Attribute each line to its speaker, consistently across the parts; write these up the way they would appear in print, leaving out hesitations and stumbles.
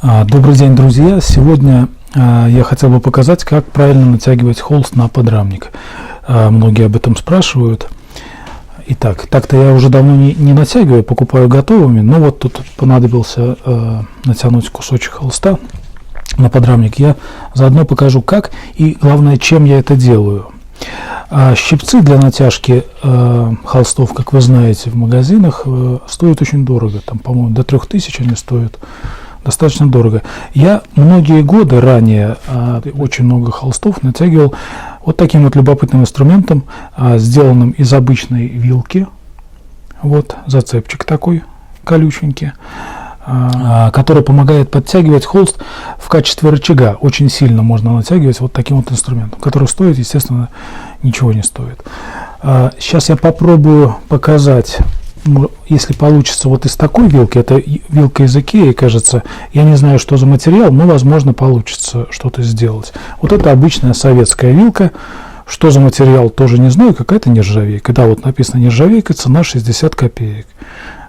Speaker 1: Добрый день, друзья! Сегодня я хотел бы показать, как правильно натягивать холст на подрамник. Многие об этом спрашивают. Итак, так-то я уже давно не натягиваю, покупаю готовыми, но вот тут понадобился натянуть кусочек холста на подрамник. Я заодно покажу, как и, главное, чем я это делаю. Щипцы для натяжки холстов, как вы знаете, в магазинах стоят очень дорого. Там, по-моему, до 3000 они стоят. Достаточно дорого. Я многие годы ранее очень много холстов натягивал вот таким вот любопытным инструментом, сделанным из обычной вилки. Вот зацепчик такой колюченький, который помогает подтягивать холст в качестве рычага. Очень сильно можно натягивать вот таким вот инструментом, который стоит, естественно, ничего не стоит. Сейчас я попробую показать. Если получится вот из такой вилки, это вилка из Икеи, кажется, я не знаю, что за материал, но, возможно, получится что-то сделать. Вот это обычная советская вилка. Что за материал, тоже не знаю, какая-то нержавейка. Да, вот написано нержавейка, цена 60 копеек.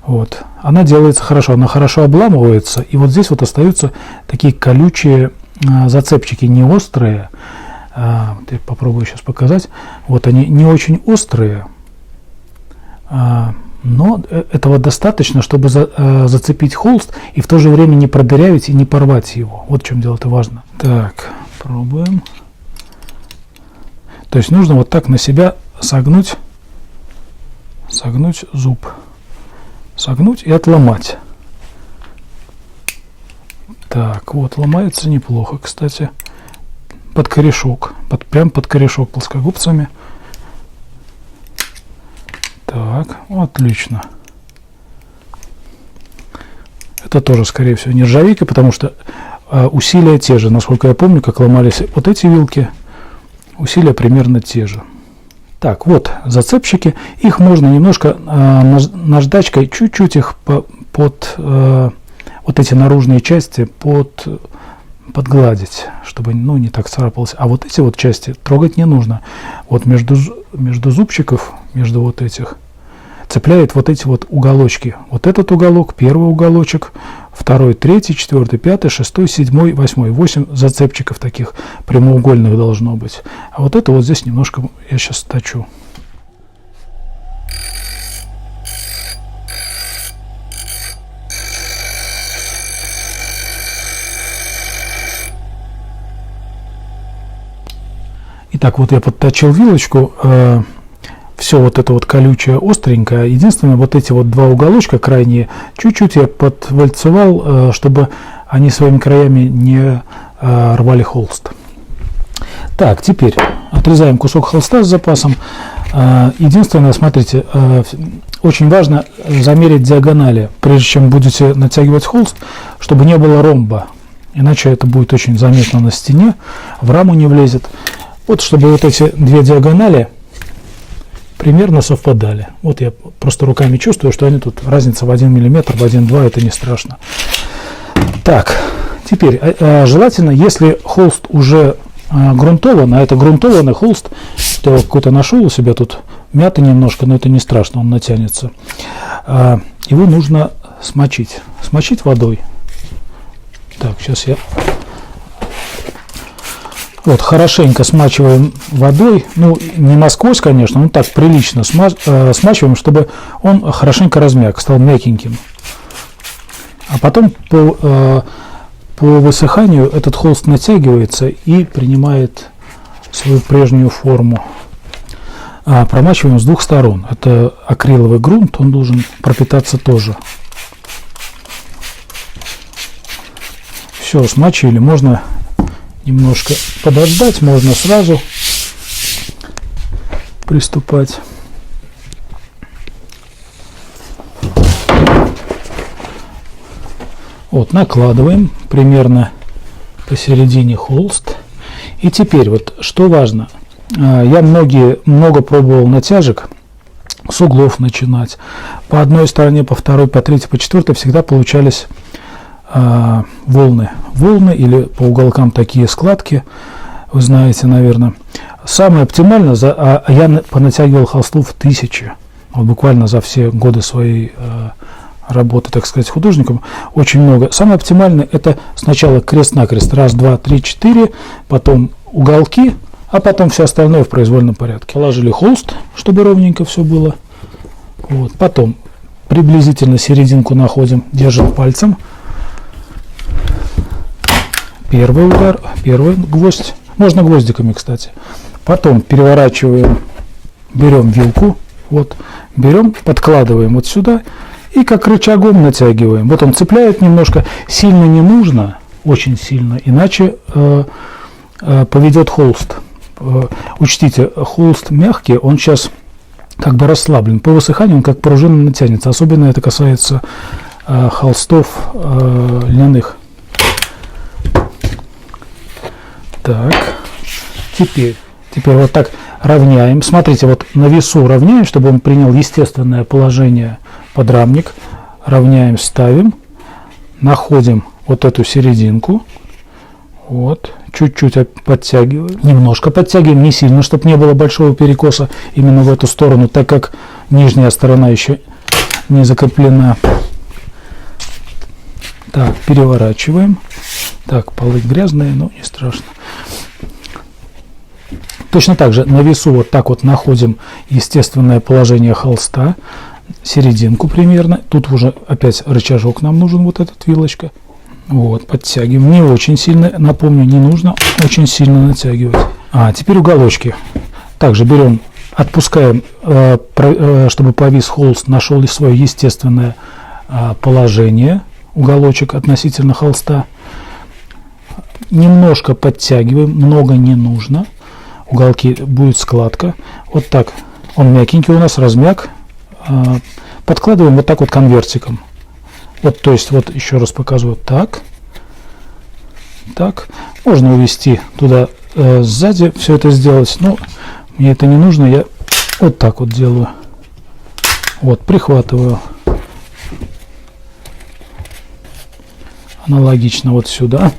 Speaker 1: Вот. Она делается хорошо, она хорошо обламывается, и вот здесь вот остаются такие колючие зацепчики, не острые. Я попробую сейчас показать. Вот они не очень острые, но этого достаточно, чтобы зацепить холст и в то же время не продырявить и не порвать его. Вот в чем дело, это важно. Так, пробуем. То есть нужно вот так на себя согнуть зуб. Согнуть и отломать. Так, вот, ломается неплохо, кстати. Под корешок. Прям под корешок плоскогубцами. Так, отлично. Это тоже, скорее всего, нержавейка, потому что усилия те же. Насколько я помню, как ломались вот эти вилки, усилия примерно те же. Так, вот зацепчики. Их можно немножко наждачкой, чуть-чуть их под вот эти наружные части подгладить, чтобы не так царапалось. А вот эти вот части трогать не нужно. Вот между зубчиков, между вот этих, цепляет вот эти вот уголочки. Вот этот уголок, первый уголочек, второй, третий, четвертый, пятый, шестой, седьмой, восьмой. 8 зацепчиков таких прямоугольных должно быть. А вот это вот здесь немножко я сейчас точу. Итак, вот я подточил вилочку, все вот это вот колючее, остренькое. Единственное, вот эти вот два уголочка крайние, чуть-чуть я подвальцевал, чтобы они своими краями не рвали холст. Так, теперь отрезаем кусок холста с запасом. Единственное, смотрите, очень важно замерить диагонали, прежде чем будете натягивать холст, чтобы не было ромба. Иначе это будет очень заметно на стене, в раму не влезет. Вот, чтобы вот эти две диагонали примерно совпадали. Вот я просто руками чувствую, что они тут разница в 1 мм, в 1-2, это не страшно. Так, теперь желательно, если холст уже грунтован, а это грунтованный холст, я какой-то нашел у себя тут, мятый немножко, но это не страшно, он натянется. Его нужно смочить водой. Так, сейчас я... Вот, хорошенько смачиваем водой, не насквозь, конечно, но так прилично смачиваем, чтобы он хорошенько размяк, стал мягеньким. А потом по высыханию этот холст натягивается и принимает свою прежнюю форму. Промачиваем с двух сторон. Это акриловый грунт, он должен пропитаться тоже. Все, смачивали, можно немножко подождать, можно сразу приступать. Вот, накладываем примерно посередине холст. И теперь вот что важно, я много пробовал натяжек, с углов начинать. По одной стороне, по второй, по третьей, по четвертой всегда получались волны или по уголкам такие складки, вы знаете, наверное. Самое оптимально, я понатягивал холстов 1000, вот буквально за все годы своей работы, так сказать, художником, очень много. Самое оптимальное — это сначала крест-накрест, 1, 2, 3, 4, потом уголки, а потом все остальное в произвольном порядке. Положили холст, чтобы ровненько все было. Вот. Потом приблизительно серединку находим, держим пальцем. Первый удар, первый гвоздь. Можно гвоздиками, кстати. Потом переворачиваем, берем вилку, вот, берем, подкладываем вот сюда и как рычагом натягиваем. Вот он цепляет немножко, сильно не нужно, очень сильно, иначе поведет холст. Учтите, холст мягкий, он сейчас как бы расслаблен. По высыханию он как пружина натянется. Особенно это касается холстов льняных. Так, теперь вот так равняем. Смотрите, вот на весу равняем, чтобы он принял естественное положение подрамник. Равняем, ставим, находим вот эту серединку. Вот, чуть-чуть подтягиваем. Немножко подтягиваем, не сильно, чтобы не было большого перекоса именно в эту сторону, так как нижняя сторона еще не закреплена. Так, переворачиваем. Так, полы грязные, но не страшно. Точно так же на весу вот так вот находим естественное положение холста, серединку примерно. Тут уже опять рычажок нам нужен, вот этот вилочка. Вот, подтягиваем. Не очень сильно, напомню, не нужно очень сильно натягивать. Теперь уголочки. Также берем, отпускаем, чтобы повис холст, нашел свое естественное положение, уголочек относительно холста. Немножко подтягиваем, много не нужно. Уголки, будет складка. Вот так. Он мягенький у нас, размяк. Подкладываем вот так вот конвертиком. Вот, то есть, вот еще раз показываю. Так. Так. Можно увести туда сзади, все это сделать. Но мне это не нужно. Я вот так вот делаю. Вот, прихватываю. Аналогично вот сюда.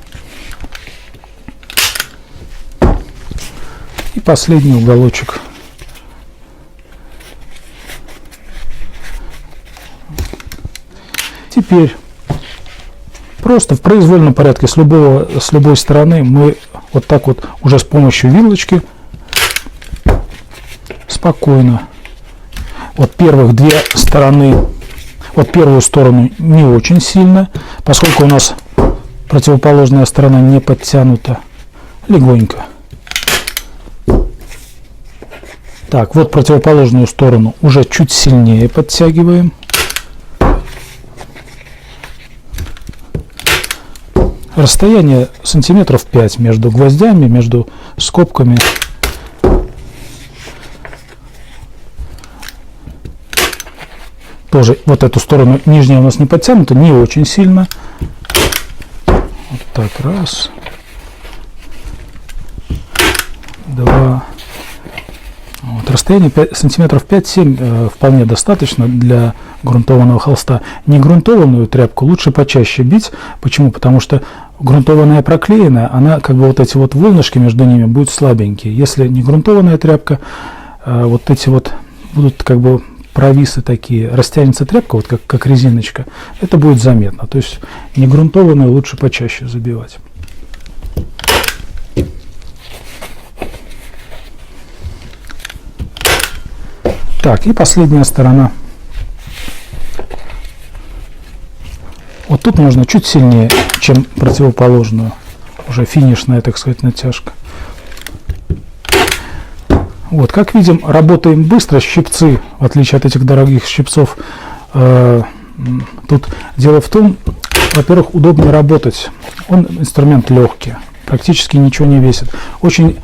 Speaker 1: И последний уголочек. Теперь просто в произвольном порядке с любой стороны мы вот так вот уже с помощью вилочки спокойно. Вот первых две стороны, вот первую сторону не очень сильно, поскольку у нас противоположная сторона не подтянута, легонько. Так, вот противоположную сторону уже чуть сильнее подтягиваем. Расстояние сантиметров 5 между гвоздями, между скобками. Тоже вот эту сторону нижняя у нас не подтянута, не очень сильно. Вот так, раз, два. Вот, расстояние 5, сантиметров 5-7 вполне достаточно для грунтованного холста. Негрунтованную тряпку лучше почаще бить. Почему? Потому что грунтованная проклеенная, она как бы вот эти вот волнышки между ними будут слабенькие. Если не грунтованная тряпка, вот эти вот будут как бы провисы такие, растянется тряпка, вот как резиночка, это будет заметно. То есть негрунтованную лучше почаще забивать. Так, и последняя сторона. Вот тут можно чуть сильнее, чем противоположную. Уже финишная, так сказать, натяжка. Вот, как видим, работаем быстро. Щипцы, в отличие от этих дорогих щипцов, тут дело в том, во-первых, удобнее работать. Он инструмент легкий, практически ничего не весит. Очень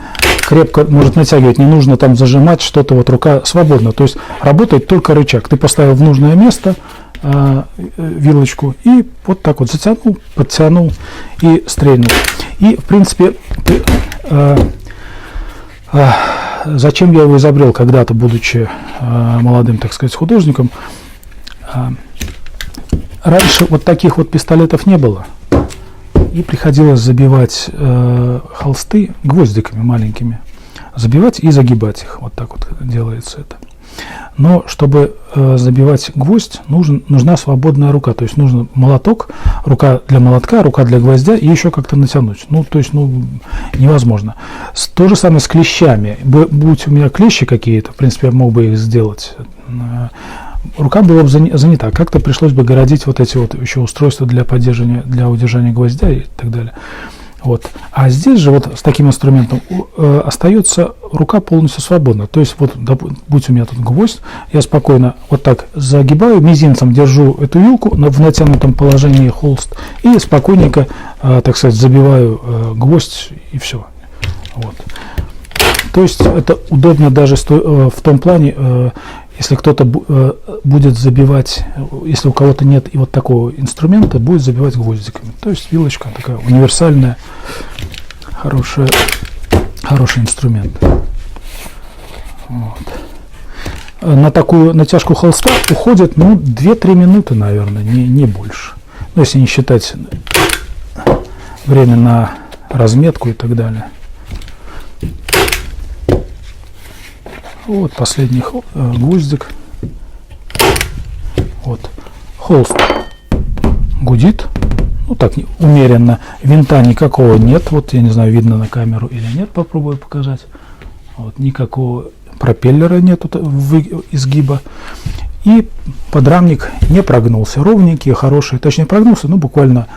Speaker 1: крепко может натягивать, не нужно там зажимать что-то, вот рука свободна. То есть работает только рычаг. Ты поставил в нужное место вилочку и вот так вот затянул, подтянул и стрельнул. И в принципе, зачем я его изобрел когда-то, будучи молодым, так сказать, художником, раньше вот таких вот пистолетов не было. И приходилось забивать холсты гвоздиками маленькими. Забивать и загибать их. Вот так вот делается это. Но чтобы забивать гвоздь, нужна свободная рука. То есть нужен молоток, рука для молотка, рука для гвоздя и еще как-то натянуть. Невозможно. То же самое с клещами. Будь у меня клещи какие-то, в принципе, я мог бы их сделать. Рука была бы занята. Как-то пришлось бы городить вот эти вот еще устройства для поддержания, для удержания гвоздя и так далее. Вот. А здесь же вот с таким инструментом остается рука полностью свободна. То есть вот, будь у меня тут гвоздь, я спокойно вот так загибаю, мизинцем держу эту вилку в натянутом положении холст и спокойненько, так сказать, забиваю гвоздь и все. Вот. То есть это удобно даже в том плане, если кто-то будет забивать, если у кого-то нет и вот такого инструмента, будет забивать гвоздиками. То есть вилочка такая универсальная, хороший инструмент. Вот. На такую натяжку холста уходит 2-3 минуты, наверное, не больше. Ну, если не считать время на разметку и так далее. Вот последний гвоздик. Вот. Холст гудит. Ну так, умеренно. Винта никакого нет. Вот я не знаю, видно на камеру или нет. Попробую показать. Вот, никакого пропеллера нет изгиба. И подрамник не прогнулся. Ровненький, хороший. Точнее прогнулся, буквально.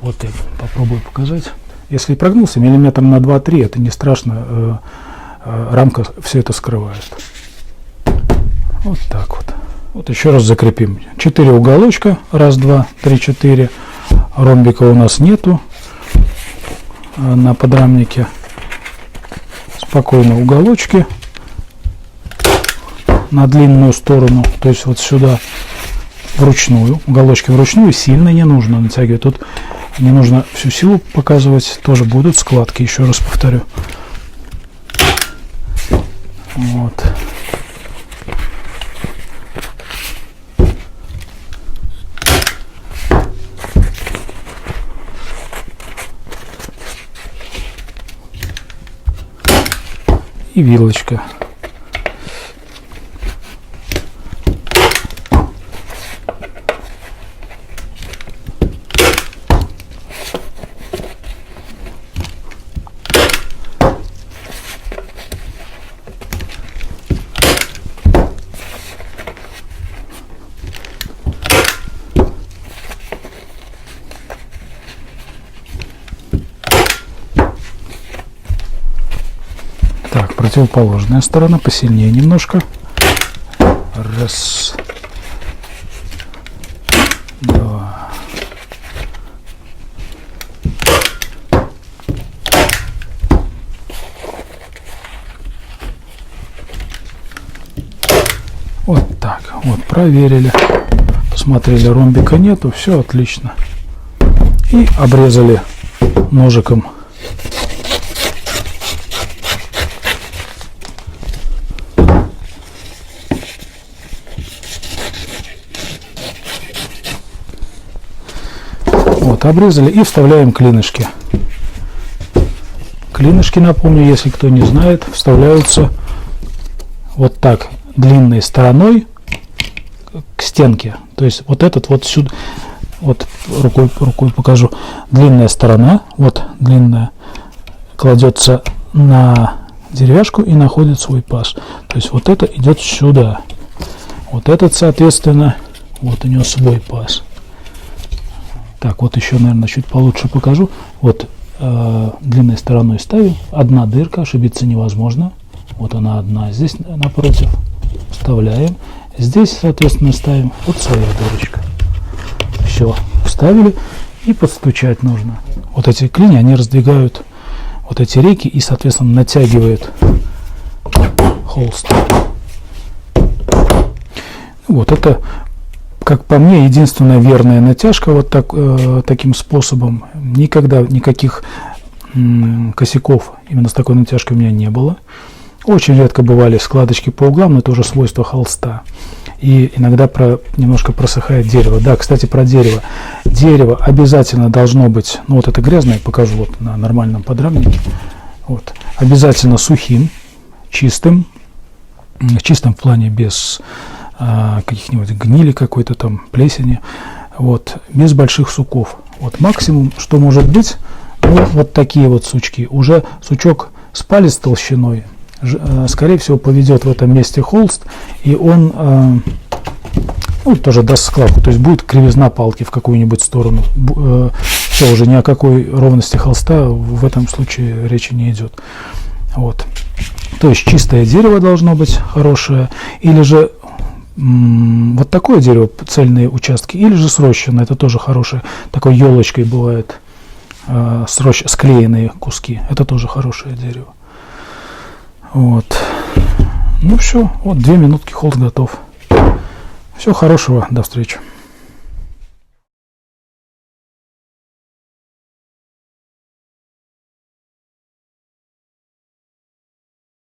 Speaker 1: Вот я попробую показать. Если прогнулся миллиметр на 2-3, это не страшно. Рамка все это скрывает. Вот так вот. Вот еще раз закрепим. 4 уголочка. 1, 2, 3, 4. Ромбика у нас нету на подрамнике. Спокойно уголочки на длинную сторону. То есть вот сюда вручную. Уголочки вручную. Сильно не нужно натягивать. Тут не нужно всю силу показывать. Тоже будут складки. Еще раз повторю. Вот. И вилочка. Так, противоположная сторона, посильнее немножко. 1, 2. Вот так, вот проверили, посмотрели, ромбика нету, все отлично. И обрезали ножиком. Вот, обрезали и вставляем клинышки. Клинышки, напомню, если кто не знает, вставляются вот так, длинной стороной к стенке. То есть вот этот вот сюда, вот рукой покажу, длинная сторона, вот длинная, кладется на деревяшку и находит свой паз. То есть вот это идет сюда. Вот этот, соответственно, вот у него свой паз. Так, вот еще, наверное, чуть получше покажу. Вот длинной стороной ставим. Одна дырка, ошибиться невозможно. Вот она одна. Здесь напротив вставляем. Здесь, соответственно, ставим вот своя дырочка. Все, вставили. И подстучать нужно. Вот эти клини, они раздвигают вот эти рейки и, соответственно, натягивают холст. Вот это, как по мне, единственная верная натяжка вот таким способом. Никогда никаких косяков именно с такой натяжкой у меня не было. Очень редко бывали складочки по углам, но это уже свойство холста. И иногда немножко просыхает дерево. Да, кстати, про дерево. Дерево обязательно должно быть, ну вот это грязное, покажу вот на нормальном подрамнике. Вот. Обязательно сухим, чистым. чистом плане, без каких-нибудь гнили какой-то там, плесени, вот, без больших суков. Вот максимум, что может быть, ну, вот такие вот сучки. Уже сучок с палец толщиной, скорее всего, поведет в этом месте холст, и он ну, тоже даст складку, то есть будет кривизна палки в какую-нибудь сторону. Все, уже ни о какой ровности холста в этом случае речи не идет. Вот. То есть чистое дерево должно быть хорошее, или же вот такое дерево, цельные участки, или же срощенное, это тоже хорошее, такой елочкой бывает, склеенные куски, это тоже хорошее дерево. Вот. Ну все, вот 2 минутки, холст готов. Всего хорошего, до встречи.